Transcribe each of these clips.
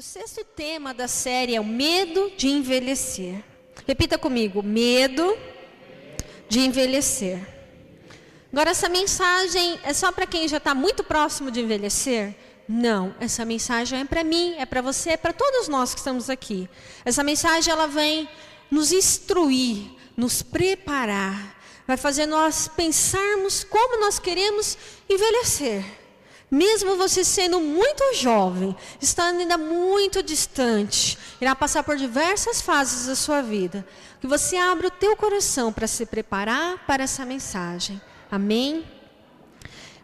o sexto tema da série é o medo de envelhecer. Repita comigo, medo de envelhecer. Agora, essa mensagem é só para quem já está muito próximo de envelhecer? Não, essa mensagem é para mim, é para você, é para todos nós que estamos aqui. Essa mensagem ela vem nos instruir, nos preparar, vai fazer nós pensarmos como nós queremos envelhecer. Mesmo você sendo muito jovem, estando ainda muito distante, irá passar por diversas fases da sua vida. Que você abra o teu coração para se preparar para essa mensagem. Amém?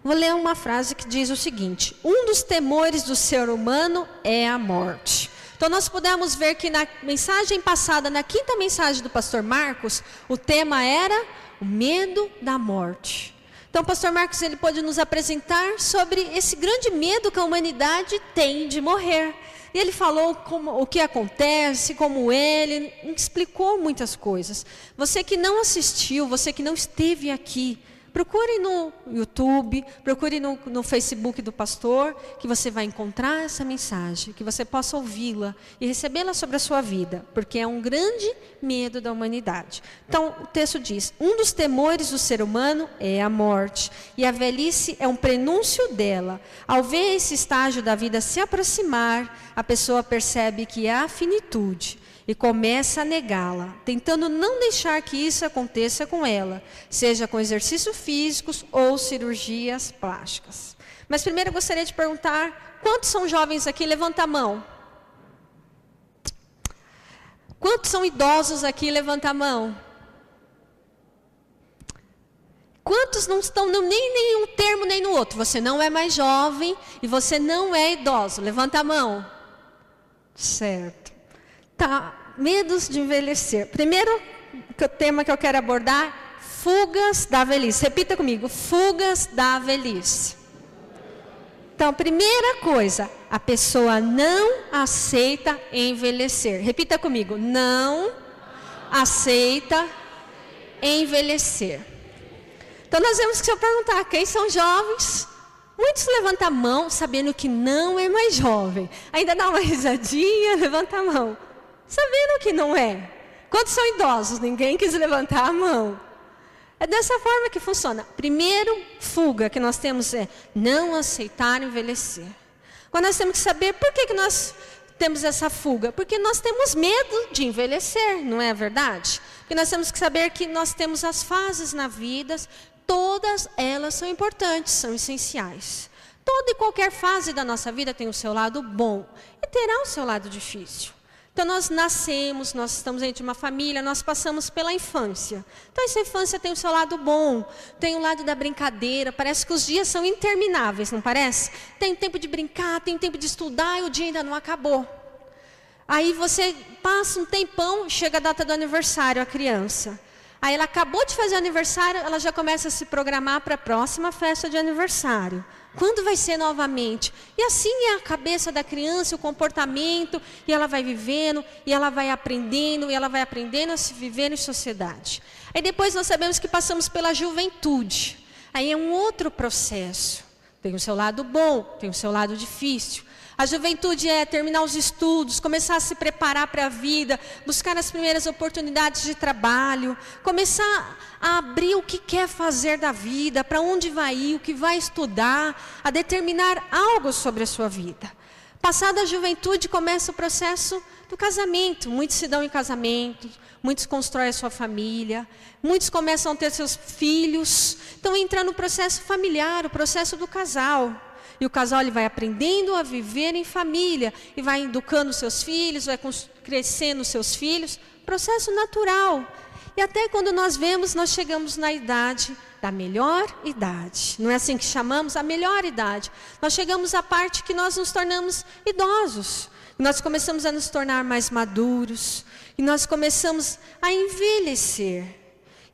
Vou ler uma frase que diz o seguinte: um dos temores do ser humano é a morte. Então nós pudemos ver que na mensagem passada, na quinta mensagem do pastor Marcos, o tema era o medo da morte. Então o pastor Marcos ele pôde nos apresentar sobre esse grande medo que a humanidade tem de morrer. E ele falou o que acontece, como ele explicou muitas coisas. Você que não assistiu, você que não esteve aqui, procure no YouTube, procure no Facebook do pastor, que você vai encontrar essa mensagem, que você possa ouvi-la e recebê-la sobre a sua vida, porque é um grande medo da humanidade. Então, o texto diz, um dos temores do ser humano é a morte, e e é um prenúncio dela. Ao ver esse estágio da vida se aproximar, a pessoa percebe que há finitude, e começa a negá-la, tentando não deixar que isso aconteça com ela, seja com exercícios físicos ou cirurgias plásticas. Mas primeiro eu gostaria de perguntar, quantos são jovens aqui? Levanta a mão. Quantos são idosos aqui? Levanta a mão. Quantos não estão nem em um termo nem no outro? Você não é mais jovem e você não é idoso. Levanta a mão. Certo. Tá, medos de envelhecer. Primeiro tema que eu quero abordar, fugas da velhice. Repita comigo, fugas da velhice. Então, primeira coisa, a pessoa não aceita envelhecer. Repita comigo, não aceita envelhecer. Então, nós vemos que se eu perguntar, quem são jovens? Muitos levantam a mão sabendo que não é mais jovem. Ainda dá uma risadinha, levanta a mão. Sabendo que não é. Quantos são idosos? Ninguém quis levantar a mão. É dessa forma que funciona. Primeiro, fuga que nós temos é não aceitar envelhecer. Agora nós temos que saber por que nós temos essa fuga. Porque nós temos medo de envelhecer, não é verdade? Porque nós temos que saber que nós temos as fases na vida, todas elas são importantes, são essenciais. Toda e qualquer fase da nossa vida tem o seu lado bom e terá o seu lado difícil. Então nós nascemos, nós estamos dentro de uma família, nós passamos pela infância. Então essa infância tem o seu lado bom, tem o lado da brincadeira, parece que os dias são intermináveis, não parece? Tem tempo de brincar, tem tempo de estudar e o dia ainda não acabou. Aí você passa um tempão, chega a data do aniversário, a criança. Aí ela acabou de fazer aniversário, ela já começa a se programar para a próxima festa de aniversário. Quando vai ser novamente? E assim é a cabeça da criança, o comportamento, e ela vai vivendo, e ela vai aprendendo, a se viver em sociedade. Aí depois nós sabemos que passamos pela juventude. Aí é um outro processo. Tem o seu lado bom, tem o seu lado difícil. A juventude é terminar os estudos, começar a se preparar para a vida, buscar as primeiras oportunidades de trabalho, começar a abrir o que quer fazer da vida, para onde vai ir, o que vai estudar, a determinar algo sobre a sua vida. Passada a juventude, começa o processo do casamento. Muitos se dão em casamento, muitos constroem a sua família, muitos começam a ter seus filhos. Então entra no processo familiar, o processo do casal. E o casal ele vai aprendendo a viver em família, e vai educando seus filhos, vai crescendo seus filhos, processo natural. E até quando nós vemos, nós chegamos na idade da melhor idade. Não é assim que chamamos? A melhor idade. Nós chegamos à parte que nós nos tornamos idosos. Nós começamos a nos tornar mais maduros. E nós começamos a envelhecer.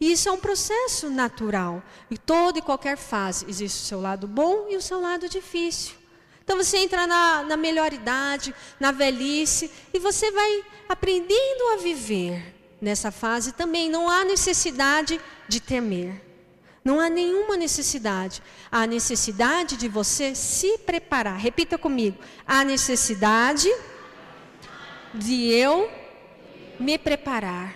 E isso é um processo natural. E toda e qualquer fase existe o seu lado bom e o seu lado difícil. Então você entra na melhor idade, na velhice, e você vai aprendendo a viver. Nessa fase também não há necessidade de temer. Não há nenhuma necessidade. Há necessidade de você se preparar. Repita comigo. Há necessidade de eu me preparar.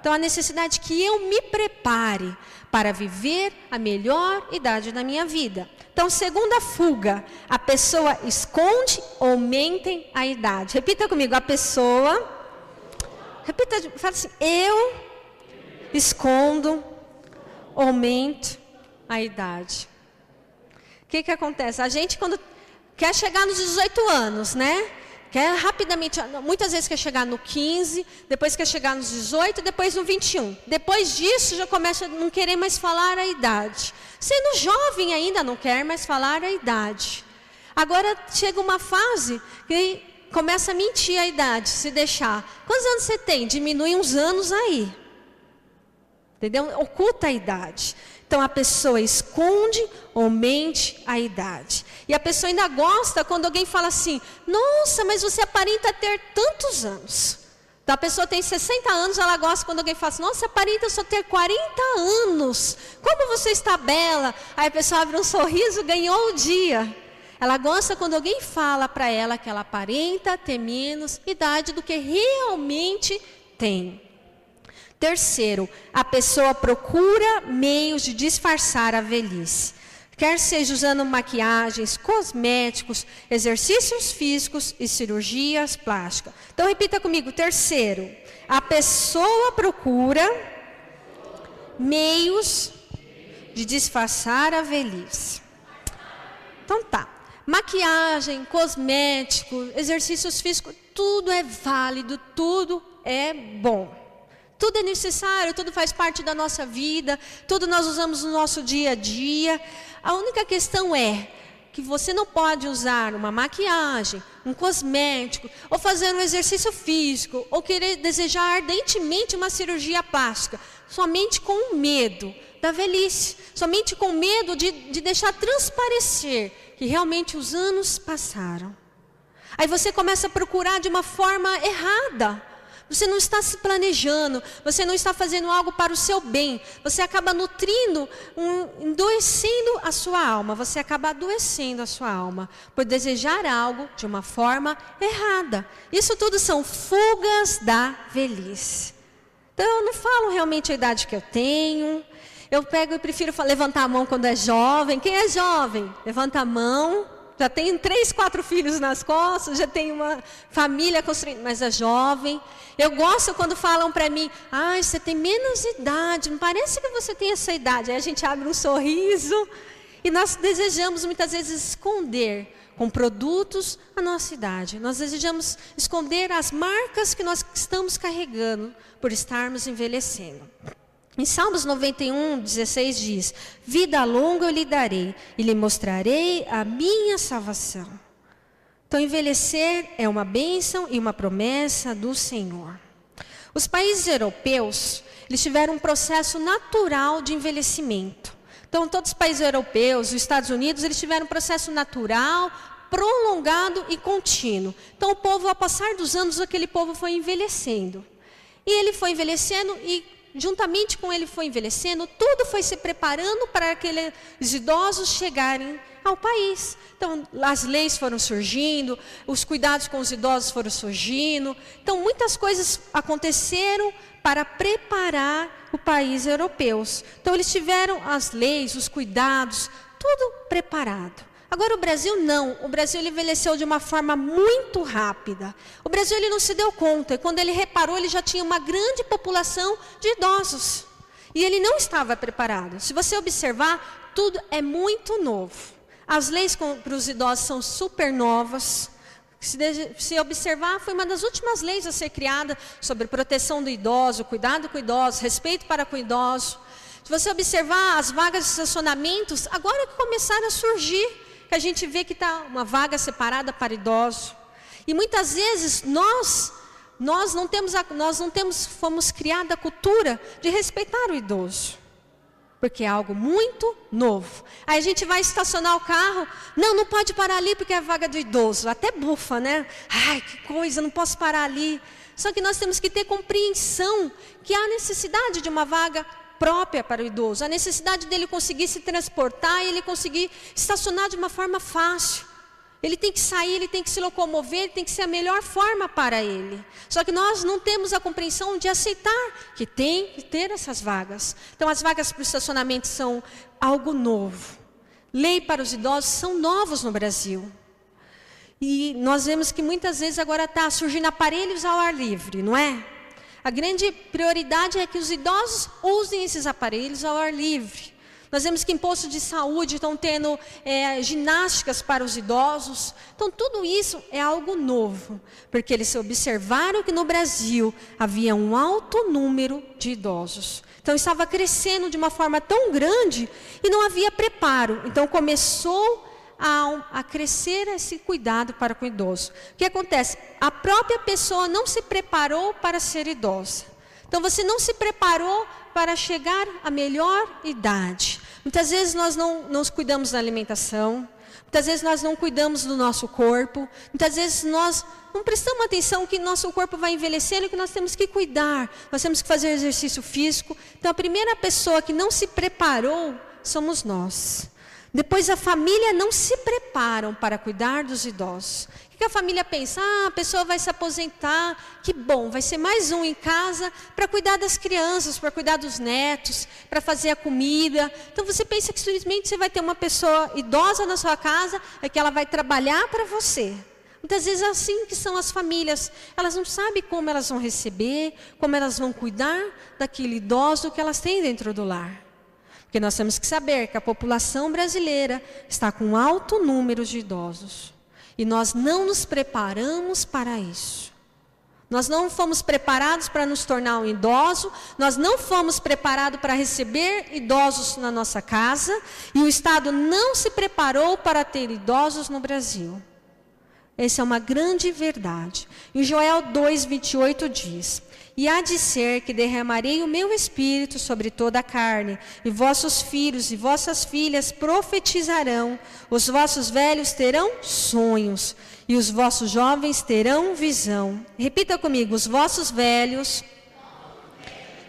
Então, a necessidade que eu me prepare para viver a melhor idade da minha vida. Então, segunda fuga, a pessoa esconde ou mente a idade. Repita comigo, a pessoa, fala assim, eu escondo ou mento a idade. O que acontece? A gente, quando quer chegar nos 18 anos, né? Quer rapidamente, muitas vezes quer chegar no 15, depois quer chegar nos 18, depois no 21. Depois disso já começa a não querer mais falar a idade. Sendo jovem ainda não quer mais falar a idade. Agora chega uma fase que começa a mentir a idade, se deixar. Quantos anos você tem? Diminui uns anos aí. Entendeu? Oculta a idade. Então a pessoa esconde ou mente a idade. E a pessoa ainda gosta quando alguém fala assim, nossa, mas você aparenta ter tantos anos. Então a pessoa tem 60 anos, ela gosta quando alguém fala assim, nossa, aparenta só ter 40 anos. Como você está bela. Aí a pessoa abre um sorriso, ganhou o dia. Ela gosta quando alguém fala para ela que ela aparenta ter menos idade do que realmente tem. Terceiro, a pessoa procura meios de disfarçar a velhice. Quer seja usando maquiagens, cosméticos, exercícios físicos e cirurgias plásticas. Então repita comigo, terceiro, a pessoa procura meios de disfarçar a velhice. Então tá, maquiagem, cosmético, exercícios físicos, tudo é válido, tudo é bom. Tudo é necessário, tudo faz parte da nossa vida, tudo nós usamos no nosso dia a dia. A única questão é que você não pode usar uma maquiagem, um cosmético, ou fazer um exercício físico, ou querer desejar ardentemente uma cirurgia plástica, somente com medo da velhice, somente com medo de deixar transparecer que realmente os anos passaram. Aí você começa a procurar de uma forma errada. Você não está se planejando, você não está fazendo algo para o seu bem. Você acaba nutrindo, endoecendo a sua alma. Você acaba adoecendo a sua alma por desejar algo de uma forma errada. Isso tudo são fugas da velhice. Então eu não falo realmente a idade que eu tenho. Eu pego e prefiro levantar a mão quando é jovem. Quem é jovem? Levanta a mão. Já tem 3, 4 filhos nas costas, já tem uma família construída, mas é jovem. Eu gosto quando falam para mim, você tem menos idade, não parece que você tem essa idade. Aí a gente abre um sorriso e nós desejamos muitas vezes esconder com produtos a nossa idade. Nós desejamos esconder as marcas que nós estamos carregando por estarmos envelhecendo. Em Salmos 91, 16 diz, vida longa eu lhe darei e lhe mostrarei a minha salvação. Então envelhecer é uma bênção e uma promessa do Senhor. Os países europeus, eles tiveram um processo natural de envelhecimento. Então todos os países europeus, os Estados Unidos, eles tiveram um processo natural, prolongado e contínuo. Então o povo, ao passar dos anos, aquele povo foi envelhecendo. E ele foi envelhecendo e juntamente com ele foi envelhecendo, tudo foi se preparando para aqueles idosos chegarem ao país. Então, as leis foram surgindo, os cuidados com os idosos foram surgindo. Então, muitas coisas aconteceram para preparar o país europeus. Então, eles tiveram as leis, os cuidados, tudo preparado. Agora o Brasil não, o Brasil ele envelheceu de uma forma muito rápida. O Brasil ele não se deu conta, e quando ele reparou ele já tinha uma grande população de idosos. E ele não estava preparado. Se você observar, tudo é muito novo. As leis para os idosos são super novas. Se observar, foi uma das últimas leis a ser criada sobre proteção do idoso, cuidado com o idoso, respeito para com o idoso. Se você observar as vagas de estacionamentos, agora que começaram a surgir, que a gente vê que está uma vaga separada para idosos. E muitas vezes nós fomos criados a cultura de respeitar o idoso. Porque é algo muito novo. Aí a gente vai estacionar o carro, não pode parar ali porque é a vaga do idoso. Até bufa, né? Ai, que coisa, não posso parar ali. Só que nós temos que ter compreensão que há necessidade de uma vaga própria para o idoso, a necessidade dele conseguir se transportar e ele conseguir estacionar de uma forma fácil. Ele tem que sair, ele tem que se locomover, ele tem que ser a melhor forma para ele. Só que nós não temos a compreensão de aceitar que tem que ter essas vagas. Então as vagas para o estacionamento são algo novo. Lei para os idosos são novos no Brasil. E nós vemos que muitas vezes agora está surgindo aparelhos ao ar livre, não é? A grande prioridade é que os idosos usem esses aparelhos ao ar livre. Nós vemos que em postos de saúde estão tendo ginásticas para os idosos. Então tudo isso é algo novo, porque eles observaram que no Brasil havia um alto número de idosos. Então estava crescendo de uma forma tão grande e não havia preparo. Então começou a crescer esse cuidado para com o idoso. O que acontece? A própria pessoa não se preparou para ser idosa. Então você não se preparou para chegar à melhor idade. Muitas vezes nós não nos cuidamos da alimentação, muitas vezes nós não cuidamos do nosso corpo, muitas vezes nós não prestamos atenção que nosso corpo vai envelhecendo e que nós temos que cuidar, nós temos que fazer exercício físico. Então a primeira pessoa que não se preparou somos nós. Depois a família não se preparam para cuidar dos idosos. O que a família pensa? A pessoa vai se aposentar, que bom, vai ser mais um em casa para cuidar das crianças, para cuidar dos netos, para fazer a comida. Então você pensa que simplesmente você vai ter uma pessoa idosa na sua casa, é que ela vai trabalhar para você. Muitas vezes é assim que são as famílias. Elas não sabem como elas vão receber, como elas vão cuidar daquele idoso que elas têm dentro do lar. Porque nós temos que saber que a população brasileira está com um alto número de idosos. E nós não nos preparamos para isso. Nós não fomos preparados para nos tornar um idoso. Nós não fomos preparados para receber idosos na nossa casa. E o Estado não se preparou para ter idosos no Brasil. Essa é uma grande verdade. Em Joel 2:28 diz: e há de ser que derramarei o meu espírito sobre toda a carne, e vossos filhos e vossas filhas profetizarão, os vossos velhos terão sonhos, e os vossos jovens terão visão. Repita comigo: os vossos velhos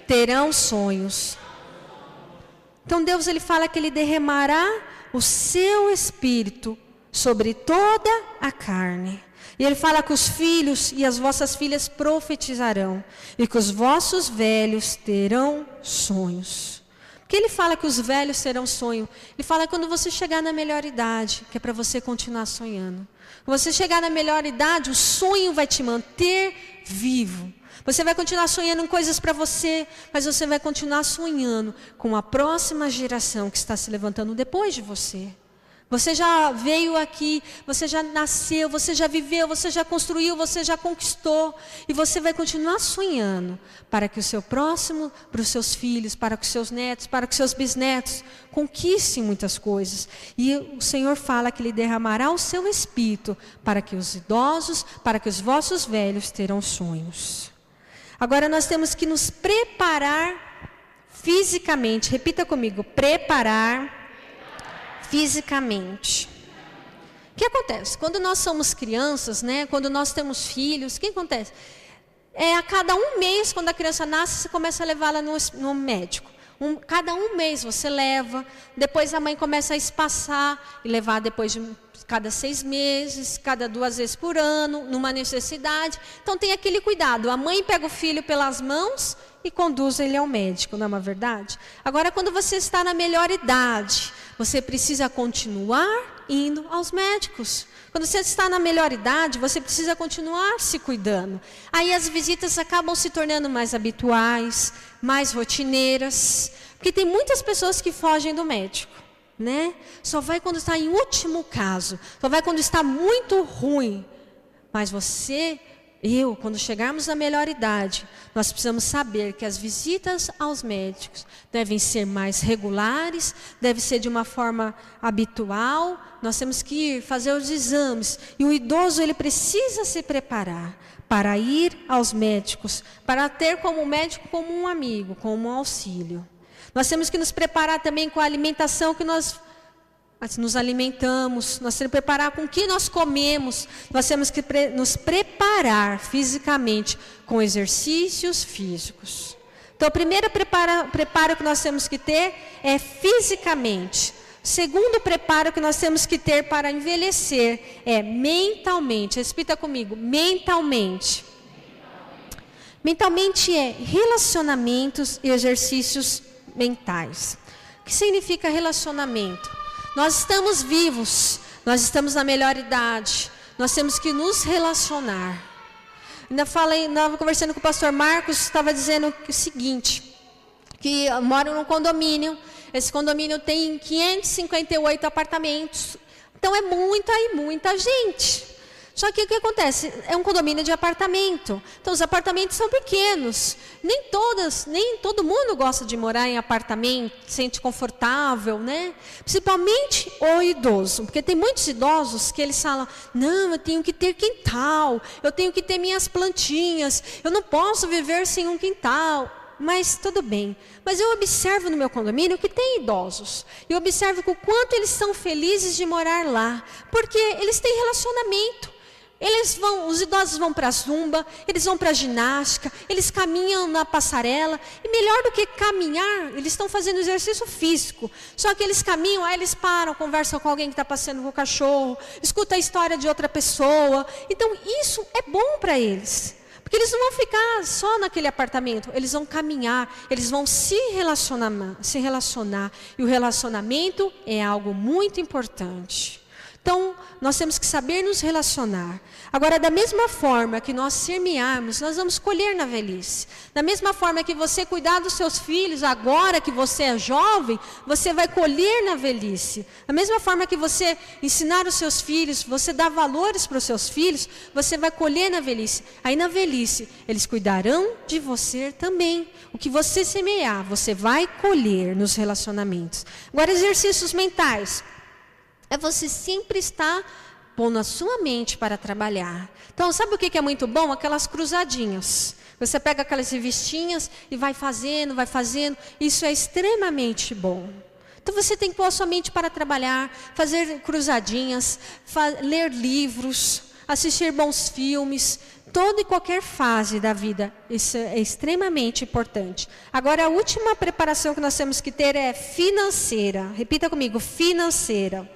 terão sonhos. Então Deus ele fala que ele derramará o seu espírito sobre toda a carne. E ele fala que os filhos e as vossas filhas profetizarão, e que os vossos velhos terão sonhos. Por que ele fala que os velhos terão sonho? Ele fala que quando você chegar na melhor idade, que é para você continuar sonhando. Quando você chegar na melhor idade, o sonho vai te manter vivo. Você vai continuar sonhando em coisas para você, mas você vai continuar sonhando com a próxima geração que está se levantando depois de você. Você já veio aqui, você já nasceu, você já viveu, você já construiu, você já conquistou. E você vai continuar sonhando para que o seu próximo, para os seus filhos, para que os seus netos, para que os seus bisnetos conquistem muitas coisas. E o Senhor fala que Ele derramará o seu espírito para que os idosos, para que os vossos velhos terão sonhos. Agora nós temos que nos preparar fisicamente. Repita comigo: preparar fisicamente. O que acontece? Quando nós somos crianças, né? Quando nós temos filhos, o que acontece? A cada um mês, quando a criança nasce, você começa a levá-la no médico. Cada um mês você leva, depois a mãe começa a espaçar e levar depois de cada 6 meses, cada 2 vezes por ano, numa necessidade. Então tem aquele cuidado, a mãe pega o filho pelas mãos e conduz ele ao médico, não é uma verdade? Agora quando você está na melhor idade, você precisa continuar indo aos médicos. Quando você está na melhor idade, você precisa continuar se cuidando. Aí as visitas acabam se tornando mais habituais, mais rotineiras. Porque tem muitas pessoas que fogem do médico, né? Só vai quando está em último caso. Só vai quando está muito ruim. Mas quando chegarmos na melhor idade, nós precisamos saber que as visitas aos médicos devem ser mais regulares, deve ser de uma forma habitual. Nós temos que ir fazer os exames. E o idoso, ele precisa se preparar para ir aos médicos, para ter como médico como um amigo, como um auxílio. Nós temos que nos preparar também com a alimentação que nós nos alimentamos, nós temos que preparar com o que nós comemos, nós temos que nos preparar fisicamente com exercícios físicos. Então o primeiro preparo que nós temos que ter é fisicamente. Segundo preparo que nós temos que ter para envelhecer é mentalmente. Repita comigo, mentalmente. Mentalmente é relacionamentos e exercícios mentais. O que significa relacionamento? Nós estamos vivos, nós estamos na melhor idade, nós temos que nos relacionar. Estava conversando com o pastor Marcos, estava dizendo o seguinte, que eu moro num condomínio, esse condomínio tem 558 apartamentos, então é muita gente. Só que o que acontece? É um condomínio de apartamento. Então os apartamentos são pequenos. Nem todo mundo gosta de morar em apartamento, se sente confortável, né? Principalmente o idoso. Porque tem muitos idosos que eles falam, não, eu tenho que ter quintal, eu tenho que ter minhas plantinhas, eu não posso viver sem um quintal. Mas tudo bem. Mas eu observo no meu condomínio que tem idosos. Eu observo o quanto eles são felizes de morar lá. Porque eles têm relacionamento. Os idosos vão para a zumba, eles vão para a ginástica, eles caminham na passarela. E melhor do que caminhar, eles estão fazendo exercício físico. Só que eles caminham, aí eles param, conversam com alguém que está passeando com o cachorro, escuta a história de outra pessoa. Então isso é bom para eles. Porque eles não vão ficar só naquele apartamento, eles vão caminhar, eles vão se relacionar. E o relacionamento é algo muito importante. Então, nós temos que saber nos relacionar. Agora, da mesma forma que nós semearmos, nós vamos colher na velhice. Da mesma forma que você cuidar dos seus filhos, agora que você é jovem, você vai colher na velhice. Da mesma forma que você ensinar os seus filhos, você dar valores para os seus filhos, você vai colher na velhice. Aí na velhice, eles cuidarão de você também. O que você semear, você vai colher nos relacionamentos. Agora, exercícios mentais. É você sempre estar pondo a sua mente para trabalhar. Então, sabe o que é muito bom? Aquelas cruzadinhas. Você pega aquelas revistinhas e vai fazendo. Isso é extremamente bom. Então, você tem que pôr a sua mente para trabalhar, fazer cruzadinhas, ler livros, assistir bons filmes. Toda e qualquer fase da vida, isso é extremamente importante. Agora, a última preparação que nós temos que ter é financeira. Repita comigo, financeira.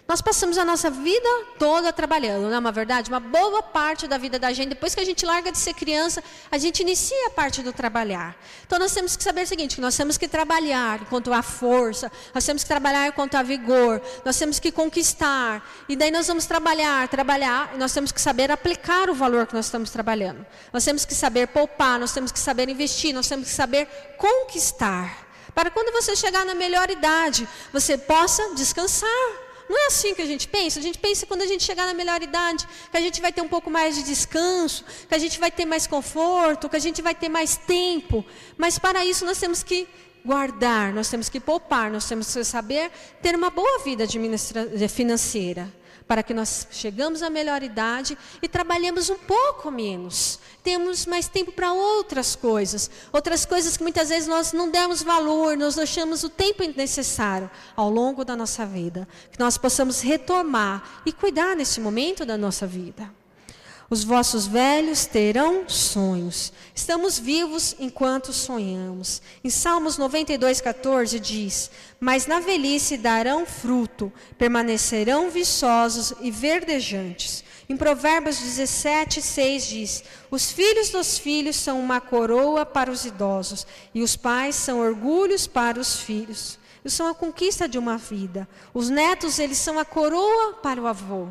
Nós passamos a nossa vida toda trabalhando, não é uma verdade? Uma boa parte da vida da gente, depois que a gente larga de ser criança, a gente inicia a parte do trabalhar. Então nós temos que saber o seguinte, que nós temos que trabalhar enquanto há força, nós temos que trabalhar enquanto há vigor, nós temos que conquistar, e daí nós vamos trabalhar, e nós temos que saber aplicar o valor que nós estamos trabalhando. Nós temos que saber poupar, nós temos que saber investir, nós temos que saber conquistar. Para quando você chegar na melhor idade, você possa descansar. Não é assim que a gente pensa que quando a gente chegar na melhor idade, que a gente vai ter um pouco mais de descanso, que a gente vai ter mais conforto, que a gente vai ter mais tempo. Mas para isso nós temos que guardar, nós temos que poupar, nós temos que saber ter uma boa vida financeira. Para que nós chegamos à melhor idade e trabalhemos um pouco menos. Temos mais tempo para outras coisas que muitas vezes nós não demos valor, nós deixamos o tempo necessário ao longo da nossa vida. Que nós possamos retomar e cuidar nesse momento da nossa vida. Os vossos velhos terão sonhos. Estamos vivos enquanto sonhamos. Em Salmos 92:14 diz: mas na velhice darão fruto, permanecerão viçosos e verdejantes. Em Provérbios 17:6 diz: os filhos dos filhos são uma coroa para os idosos, e os pais são orgulhos para os filhos. Eles são a conquista de uma vida. Os netos, eles são a coroa para o avô.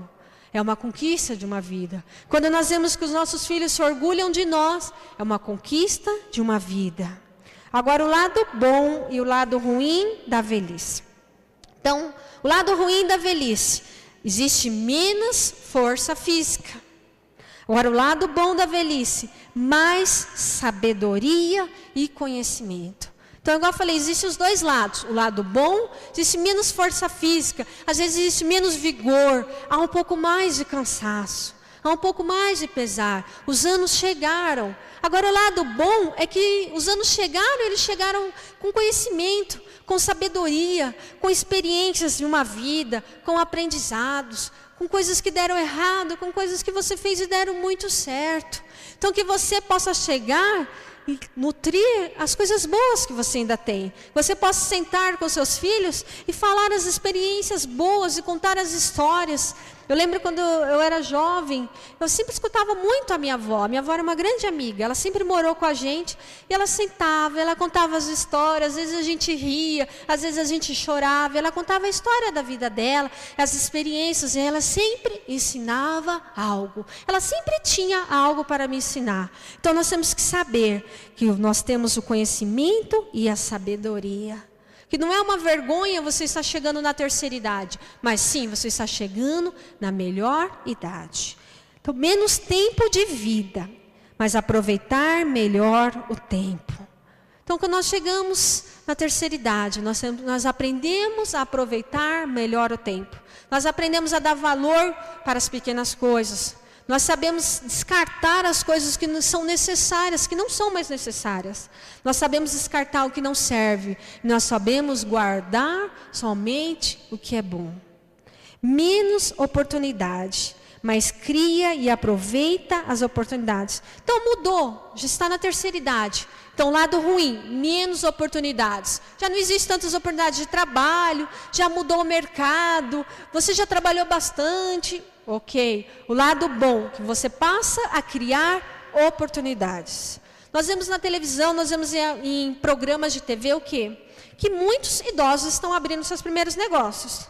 É uma conquista de uma vida. Quando nós vemos que os nossos filhos se orgulham de nós, é uma conquista de uma vida. Agora, o lado bom e o lado ruim da velhice. Então, o lado ruim da velhice, existe menos força física. Agora, o lado bom da velhice, mais sabedoria e conhecimento. Então, igual eu falei, existem os dois lados. O lado bom, existe menos força física, às vezes existe menos vigor, há um pouco mais de cansaço, há um pouco mais de pesar. Os anos chegaram. Agora, o lado bom é que os anos chegaram, eles chegaram com conhecimento, com sabedoria, com experiências de uma vida, com aprendizados, com coisas que deram errado, com coisas que você fez e deram muito certo. Então, que você possa chegar e nutrir as coisas boas que você ainda tem. Você possa sentar com seus filhos e falar as experiências boas e contar as histórias. Eu lembro quando eu era jovem, eu sempre escutava muito a minha avó. A minha avó era uma grande amiga, ela sempre morou com a gente. E ela sentava, ela contava as histórias, às vezes a gente ria, às vezes a gente chorava. Ela contava a história da vida dela, as experiências, e ela sempre ensinava algo. Ela sempre tinha algo para me ensinar. Então nós temos que saber que nós temos o conhecimento e a sabedoria. Que não é uma vergonha você estar chegando na terceira idade, mas sim, você está chegando na melhor idade. Então, menos tempo de vida, mas aproveitar melhor o tempo. Então, quando nós chegamos na terceira idade, nós aprendemos a aproveitar melhor o tempo. Nós aprendemos a dar valor para as pequenas coisas. Nós sabemos descartar as coisas que não são necessárias, que não são mais necessárias. Nós sabemos descartar o que não serve. Nós sabemos guardar somente o que é bom. Menos oportunidade, mas cria e aproveita as oportunidades. Então mudou, já está na terceira idade. Então, lado ruim, menos oportunidades. Já não existem tantas oportunidades de trabalho, já mudou o mercado, você já trabalhou bastante. Ok, o lado bom, que você passa a criar oportunidades. Nós vemos na televisão, nós vemos em programas de TV o quê? Que muitos idosos estão abrindo seus primeiros negócios.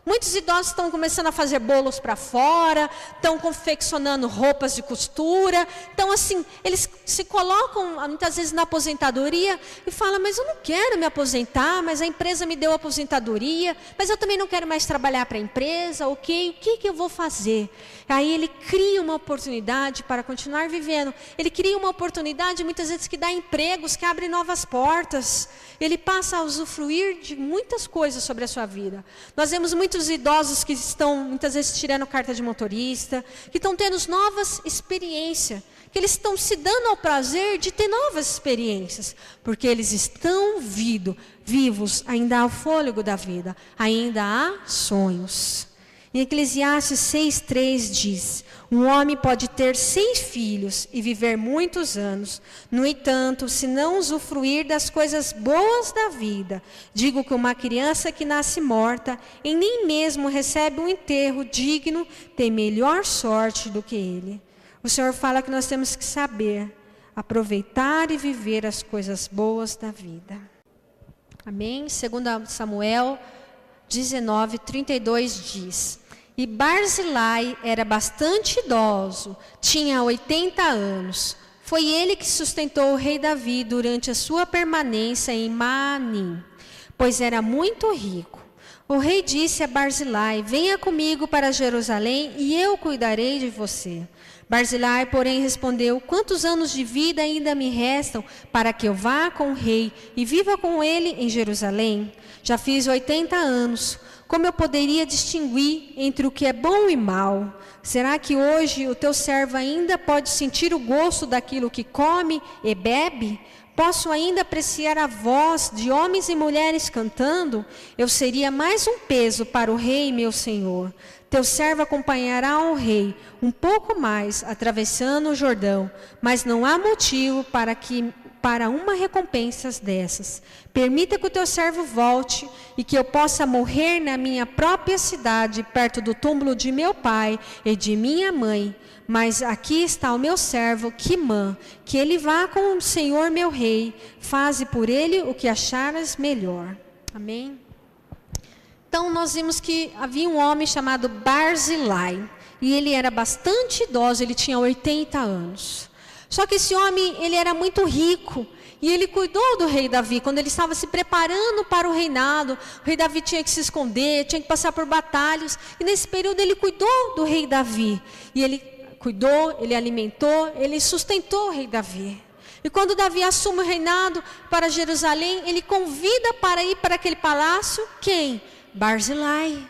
Muitos idosos estão começando a fazer bolos para fora, estão confeccionando roupas de costura. Então, assim, eles se colocam muitas vezes na aposentadoria e falam, mas eu não quero me aposentar, mas a empresa me deu aposentadoria, mas eu também não quero mais trabalhar para a empresa, ok? O que eu vou fazer? Aí ele cria uma oportunidade para continuar vivendo. Ele cria uma oportunidade, muitas vezes, que dá empregos, que abre novas portas. Ele passa a usufruir de muitas coisas sobre a sua vida. Nós vemos muitos idosos que estão, muitas vezes, tirando carta de motorista, que estão tendo novas experiências, que eles estão se dando ao prazer de ter novas experiências, porque eles estão vivos, ainda há o fôlego da vida, ainda há sonhos. Em Eclesiastes 6,3 diz, um homem pode ter 6 filhos e viver muitos anos. No entanto, se não usufruir das coisas boas da vida, digo que uma criança que nasce morta e nem mesmo recebe um enterro digno, tem melhor sorte do que ele. O Senhor fala que nós temos que saber aproveitar e viver as coisas boas da vida. Amém? 2 Samuel 19:32 diz, e Barzilai era bastante idoso, tinha 80 anos. Foi ele que sustentou o rei Davi durante a sua permanência em Maanim, pois era muito rico. O rei disse a Barzilai, venha comigo para Jerusalém e eu cuidarei de você. Barzilai, porém, respondeu, quantos anos de vida ainda me restam para que eu vá com o rei e viva com ele em Jerusalém? Já fiz 80 anos. Como eu poderia distinguir entre o que é bom e mal? Será que hoje o teu servo ainda pode sentir o gosto daquilo que come e bebe? Posso ainda apreciar a voz de homens e mulheres cantando? Eu seria mais um peso para o rei, meu senhor. Teu servo acompanhará o rei um pouco mais, atravessando o Jordão, mas não há motivo para uma recompensa dessas. Permita que o teu servo volte e que eu possa morrer na minha própria cidade, perto do túmulo de meu pai e de minha mãe. Mas aqui está o meu servo, Quimã, que ele vá com o Senhor meu rei. Faze por ele o que achares melhor. Amém? Então nós vimos que havia um homem chamado Barzilai. E ele era bastante idoso, ele tinha 80 anos. Só que esse homem, ele era muito rico. E ele cuidou do rei Davi, quando ele estava se preparando para o reinado. O rei Davi tinha que se esconder, tinha que passar por batalhas. E nesse período ele cuidou do rei Davi. E ele cuidou, ele alimentou, ele sustentou o rei Davi. E quando Davi assume o reinado para Jerusalém, ele convida para ir para aquele palácio, quem? Barzilai.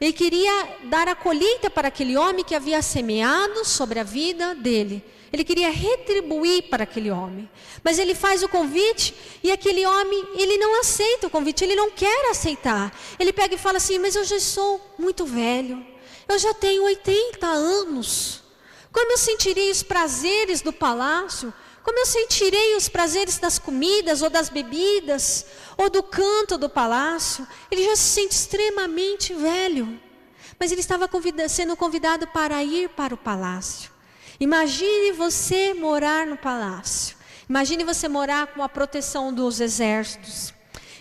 Ele queria dar a colheita para aquele homem que havia semeado sobre a vida dele. Ele queria retribuir para aquele homem. Mas ele faz o convite e aquele homem, ele não aceita o convite, ele não quer aceitar. Ele pega e fala assim, mas eu já sou muito velho, eu já tenho 80 anos. Como eu sentiria os prazeres do palácio? Como eu sentirei os prazeres das comidas, ou das bebidas, ou do canto do palácio? Ele já se sente extremamente velho. Mas ele estava sendo convidado para ir para o palácio. Imagine você morar no palácio. Imagine você morar com a proteção dos exércitos.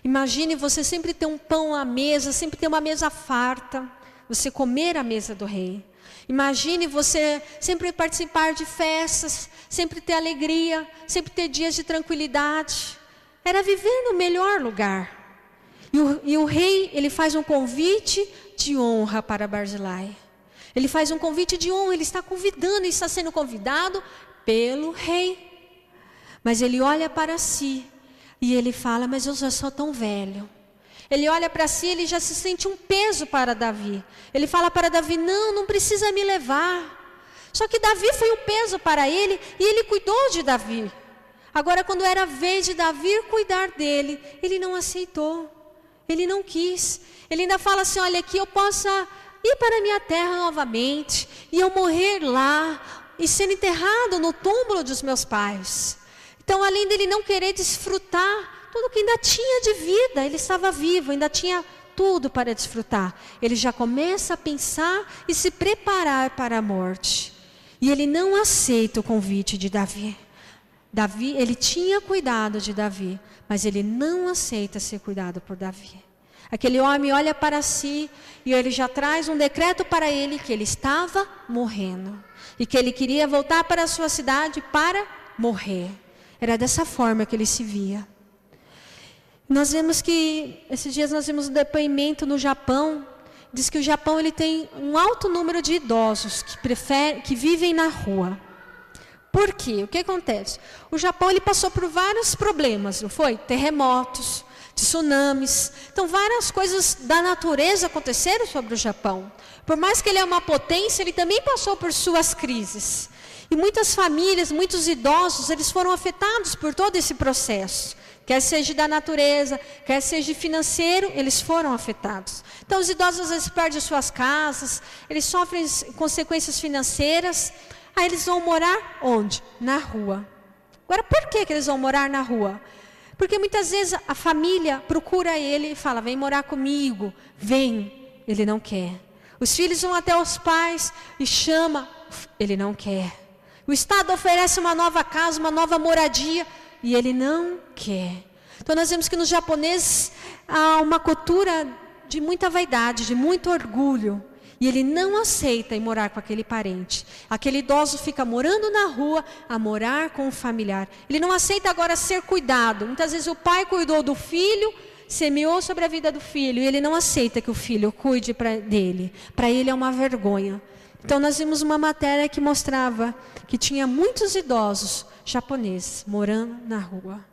Imagine você sempre ter um pão à mesa, sempre ter uma mesa farta. Você comer à mesa do rei. Imagine você sempre participar de festas, sempre ter alegria, sempre ter dias de tranquilidade. Era viver no melhor lugar. E o rei, ele faz um convite de honra para Barzilai. Ele faz um convite de honra, ele está convidando, ele está sendo convidado pelo rei. Mas ele olha para si e ele fala, mas eu já sou tão velho. Ele olha para si, ele já se sente um peso para Davi. Ele fala para Davi, não precisa me levar. Só que Davi foi um peso para ele e ele cuidou de Davi. Agora, quando era a vez de Davi cuidar dele, ele não aceitou. Ele não quis. Ele ainda fala assim, olha, que eu possa ir para a minha terra novamente e eu morrer lá e ser enterrado no túmulo dos meus pais. Então, além dele não querer desfrutar tudo que ainda tinha de vida, ele estava vivo, ainda tinha tudo para desfrutar. Ele já começa a pensar e se preparar para a morte. E ele não aceita o convite de Davi. Davi, ele tinha cuidado de Davi, mas ele não aceita ser cuidado por Davi. Aquele homem olha para si e ele já traz um decreto para ele que ele estava morrendo. E que ele queria voltar para a sua cidade para morrer. Era dessa forma que ele se via. Nós vemos que, esses dias nós vimos um depoimento no Japão, diz que o Japão ele tem um alto número de idosos que vivem na rua. Por quê? O que acontece? O Japão ele passou por vários problemas, não foi? Terremotos, tsunamis, então várias coisas da natureza aconteceram sobre o Japão. Por mais que ele é uma potência, ele também passou por suas crises. E muitas famílias, muitos idosos, eles foram afetados por todo esse processo. Quer seja da natureza, quer seja financeiro, eles foram afetados. Então os idosos às vezes perdem suas casas, eles sofrem consequências financeiras, aí eles vão morar onde? Na rua. Agora por que eles vão morar na rua? Porque muitas vezes a família procura ele e fala, vem morar comigo, vem, ele não quer. Os filhos vão até os pais e chama, ele não quer. O Estado oferece uma nova casa, uma nova moradia, e ele não quer. Então nós vemos que nos japoneses há uma cultura de muita vaidade, de muito orgulho. E ele não aceita ir morar com aquele parente. Aquele idoso fica morando na rua a morar com o familiar. Ele não aceita agora ser cuidado. Muitas vezes o pai cuidou do filho, semeou sobre a vida do filho. E ele não aceita que o filho cuide dele. Para ele é uma vergonha. Então nós vimos uma matéria que mostrava que tinha muitos idosos japoneses morando na rua.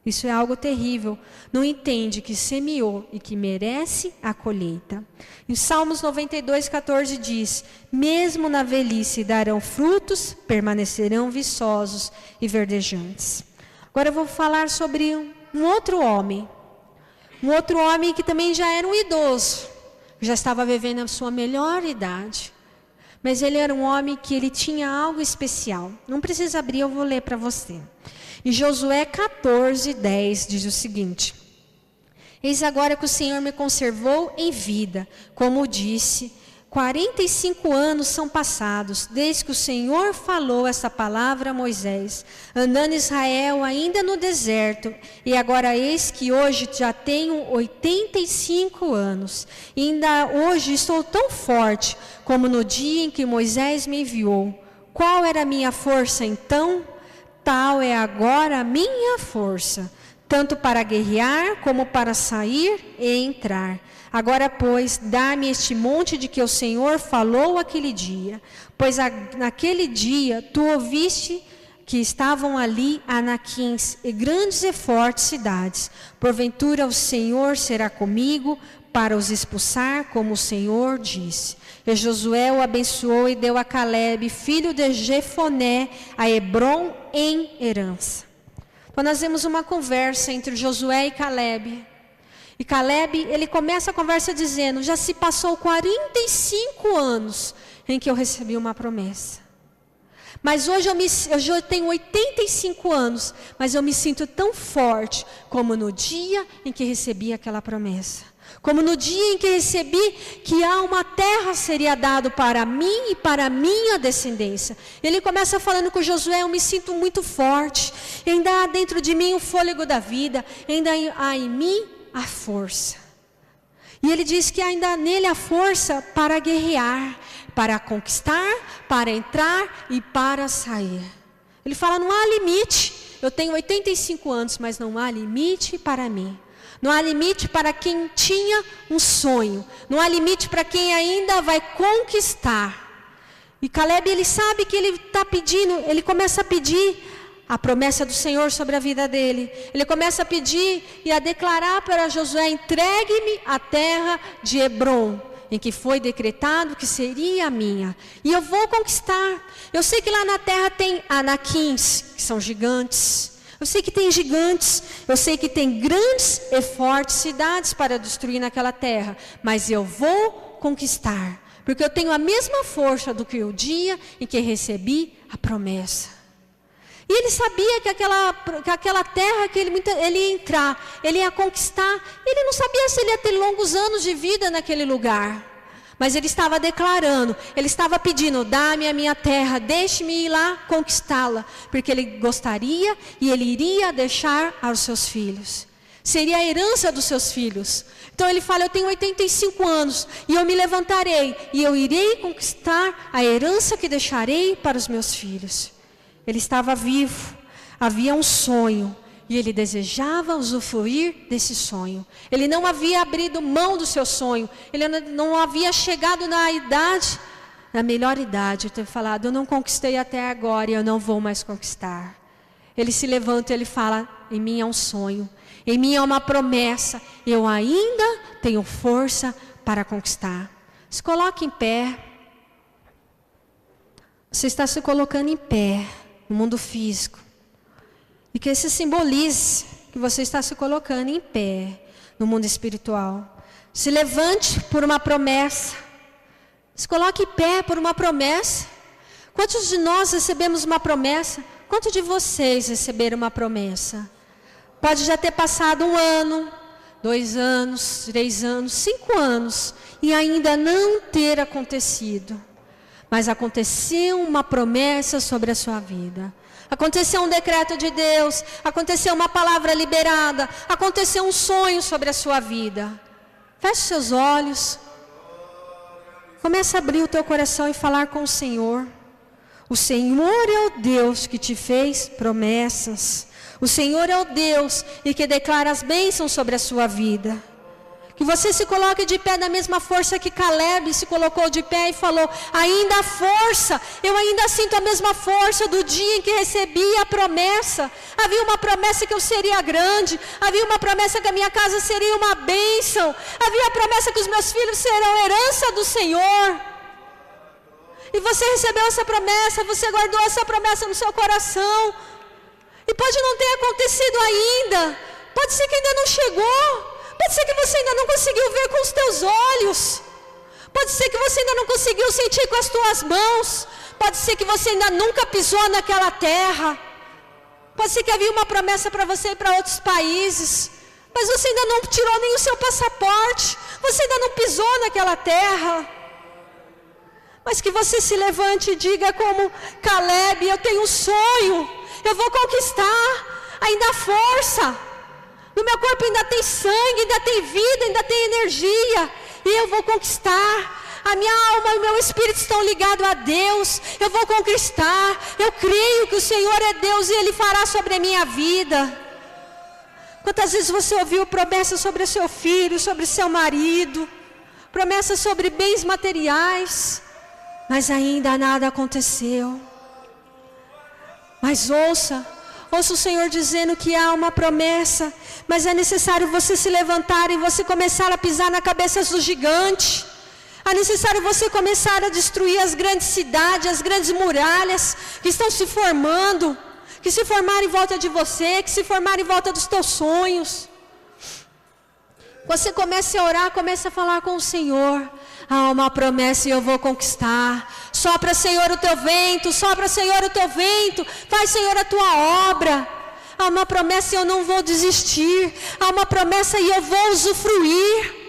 Isso é algo terrível. Não entende que semeou e que merece a colheita. Em Salmos 92:14 diz, mesmo na velhice darão frutos, permanecerão viçosos e verdejantes. Agora eu vou falar sobre um outro homem. Um outro homem que também já era um idoso. Já estava vivendo a sua melhor idade. Mas ele era um homem que ele tinha algo especial. Não precisa abrir, eu vou ler para você. Em Josué 14:10 diz o seguinte. Eis agora que o Senhor me conservou em vida, como disse, 45 anos são passados, desde que o Senhor falou essa palavra a Moisés, andando Israel ainda no deserto, e agora eis que hoje já tenho 85 anos, e ainda hoje estou tão forte, como no dia em que Moisés me enviou. Qual era a minha força então? Tal é agora a minha força, tanto para guerrear como para sair e entrar. Agora, pois, dá-me este monte de que o Senhor falou aquele dia, pois naquele dia tu ouviste que estavam ali Anaquins e grandes e fortes cidades. Porventura o Senhor será comigo para os expulsar, como o Senhor disse. E Josué o abençoou e deu a Calebe, filho de Jefoné, a Hebrom em herança. Então nós vemos uma conversa entre Josué e Calebe. E Calebe, ele começa a conversa dizendo, já se passou 45 anos em que eu recebi uma promessa. Mas hoje eu tenho 85 anos, mas eu me sinto tão forte como no dia em que recebi aquela promessa. Como no dia em que recebi que há uma terra seria dado para mim e para a minha descendência. Ele começa falando com Josué, eu me sinto muito forte. Ainda há dentro de mim o fôlego da vida, ainda há em mim a força. E ele diz que ainda nele há força para guerrear, para conquistar, para entrar e para sair. Ele fala, não há limite. Eu tenho 85 anos, mas não há limite para mim. Não há limite para quem tinha um sonho. Não há limite para quem ainda vai conquistar. E Caleb, ele sabe que ele está pedindo, ele começa a pedir a promessa do Senhor sobre a vida dele. Ele começa a pedir e a declarar para Josué, entregue-me a terra de Hebrom, em que foi decretado que seria a minha. E eu vou conquistar. Eu sei que lá na terra tem anaquins, que são gigantes. Eu sei que tem gigantes. Eu sei que tem grandes e fortes cidades para destruir naquela terra. Mas eu vou conquistar. Porque eu tenho a mesma força do que o dia em que recebi a promessa. E ele sabia que aquela terra que ele ia entrar, ele ia conquistar. Ele não sabia se ele ia ter longos anos de vida naquele lugar. Mas ele estava declarando, ele estava pedindo, dá-me a minha terra, deixe-me ir lá conquistá-la. Porque ele gostaria e ele iria deixar aos seus filhos. Seria a herança dos seus filhos. Então ele fala, eu tenho 85 anos e eu me levantarei e eu irei conquistar a herança que deixarei para os meus filhos. Ele estava vivo, havia um sonho e ele desejava usufruir desse sonho. Ele não havia abrido mão do seu sonho, ele não havia chegado na melhor idade, ter falado, eu não conquistei até agora e eu não vou mais conquistar. Ele se levanta e ele fala, em mim é um sonho, em mim é uma promessa, eu ainda tenho força para conquistar. Se coloque em pé. Você está se colocando em pé no mundo físico. E que esse simbolize que você está se colocando em pé no mundo espiritual. Se levante por uma promessa. Se coloque em pé por uma promessa. Quantos de nós recebemos uma promessa? Quantos de vocês receberam uma promessa? Pode já ter passado 1 ano, 2 anos, 3 anos, 5 anos e ainda não ter acontecido. Mas aconteceu uma promessa sobre a sua vida. Aconteceu um decreto de Deus, aconteceu uma palavra liberada, aconteceu um sonho sobre a sua vida. Feche seus olhos. Comece a abrir o teu coração e falar com o Senhor. O Senhor é o Deus que te fez promessas. O Senhor é o Deus e que declara as bênçãos sobre a sua vida. Que você se coloque de pé da mesma força que Caleb se colocou de pé e falou, ainda há força, eu ainda sinto a mesma força do dia em que recebi a promessa. Havia uma promessa que eu seria grande, havia uma promessa que a minha casa seria uma bênção, havia a promessa que os meus filhos serão herança do Senhor. E você recebeu essa promessa, você guardou essa promessa no seu coração. E pode não ter acontecido ainda, pode ser que ainda não chegou. Pode ser que você ainda não conseguiu ver com os teus olhos. Pode ser que você ainda não conseguiu sentir com as tuas mãos. Pode ser que você ainda nunca pisou naquela terra. Pode ser que havia uma promessa para você ir para outros países. Mas você ainda não tirou nem o seu passaporte. Você ainda não pisou naquela terra. Mas que você se levante e diga como Caleb, eu tenho um sonho. Eu vou conquistar. Ainda há força. No meu corpo ainda tem sangue, ainda tem vida, ainda tem energia. E eu vou conquistar. A minha alma e o meu espírito estão ligados a Deus. Eu vou conquistar. Eu creio que o Senhor é Deus e Ele fará sobre a minha vida. Quantas vezes você ouviu promessas sobre o seu filho, sobre seu marido, promessas sobre bens materiais, mas ainda nada aconteceu. Mas ouça o Senhor dizendo que há uma promessa, mas é necessário você se levantar e você começar a pisar na cabeça do gigante. É necessário você começar a destruir as grandes cidades, as grandes muralhas que estão se formando, que se formaram em volta de você, que se formaram em volta dos teus sonhos. Você comece a orar, comece a falar com o Senhor. Há uma promessa e eu vou conquistar. Sopra, Senhor, o teu vento. Sopra, Senhor, o teu vento. Faz, Senhor, a tua obra. Há uma promessa e eu não vou desistir. Há uma promessa e eu vou usufruir.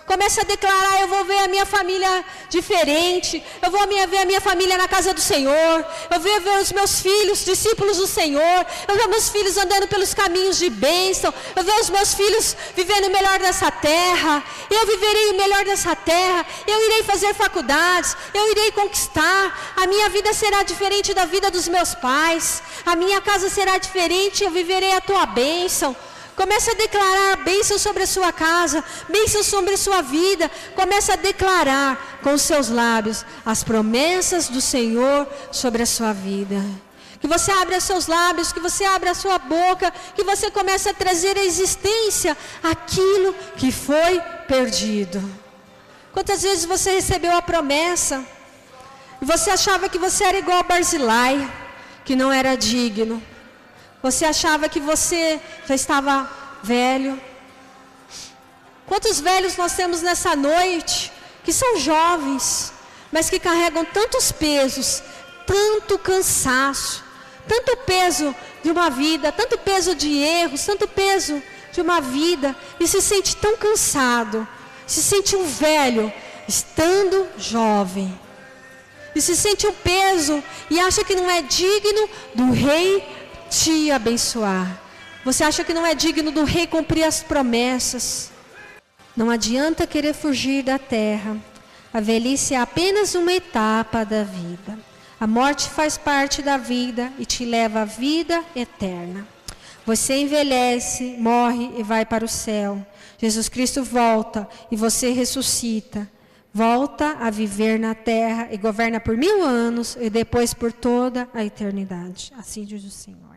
Comece a declarar: eu vou ver a minha família diferente. Eu vou ver a minha família na casa do Senhor. Eu vou ver os meus filhos, discípulos do Senhor. Eu vou ver meus filhos andando pelos caminhos de bênção. Eu vou ver os meus filhos vivendo o melhor dessa terra. Eu viverei o melhor dessa terra. Eu irei fazer faculdades. Eu irei conquistar. A minha vida será diferente da vida dos meus pais. A minha casa será diferente. Eu viverei a tua bênção. Comece a declarar bênção sobre a sua casa, bênção sobre a sua vida. Comece a declarar com os seus lábios as promessas do Senhor sobre a sua vida. Que você abra seus lábios, que você abra a sua boca, que você comece a trazer à existência aquilo que foi perdido. Quantas vezes você recebeu a promessa e você achava que você era igual a Barzilai, que não era digno? Você achava que você já estava velho. Quantos velhos nós temos nessa noite, que são jovens, mas que carregam tantos pesos, tanto cansaço, tanto peso de uma vida, tanto peso de erros, tanto peso de uma vida, e se sente tão cansado, se sente um velho, estando jovem. E se sente um peso, e acha que não é digno do rei te abençoar. Você acha que não é digno do rei cumprir as promessas. Não adianta querer fugir da terra. A velhice é apenas uma etapa da vida. A morte faz parte da vida e te leva à vida eterna. Você envelhece, morre e vai para o céu. Jesus Cristo volta e você ressuscita. Volta a viver na terra e governa por 1000 anos e depois por toda a eternidade. Assim diz o Senhor.